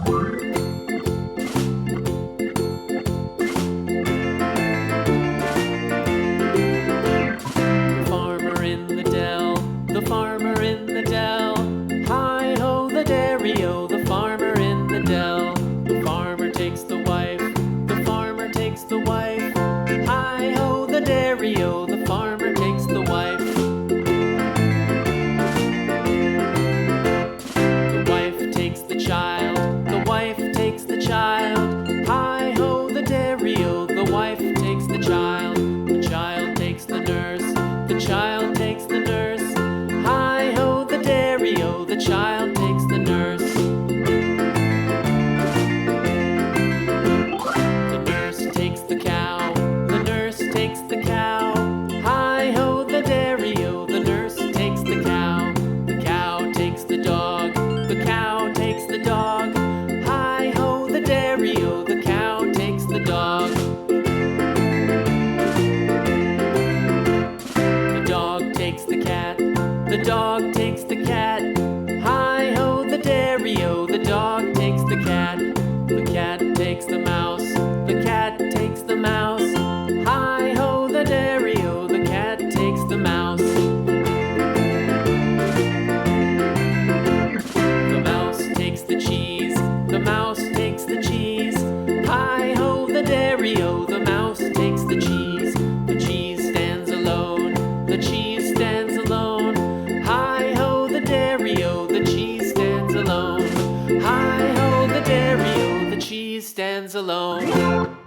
Farmer in the dell, the farmer in the dell. Hi-ho, the dairy-o, the farmer in the dell. The farmer takes the wife, the farmer takes the wife. Hi-ho, the dairy-o, the farmer takes the wife. The wife takes the child, the wife takes the child. Hi-ho, the dairy-o, the wife takes the child. The child takes the nurse, the child takes the nurse. Hi-ho, the dairy-o, the child takes the nurse. The nurse takes the cow, the nurse takes the cow. Hi-ho, the dairy-o, the nurse takes the cow. The cow takes the dog, the cow takes the dog. Hi-ho, the dairy-o, the cow takes the dog. The dog takes the cat, the dog takes the cat. Hi-ho, the dairy-o, the dog takes the cat. The cat takes the mouse, the cat takes the mouse. Hi-ho, the dairy-o, the cat takes the mouse. The mouse takes the cheese, the mouse takes the cheese. Hi-ho, the dairy-o, the mouse takes the cheese. The cheese stands alone, the cheese stands alone. Hi-ho, the dairy-o, the cheese stands alone. Hi-ho, the dairy-o, the cheese stands alone.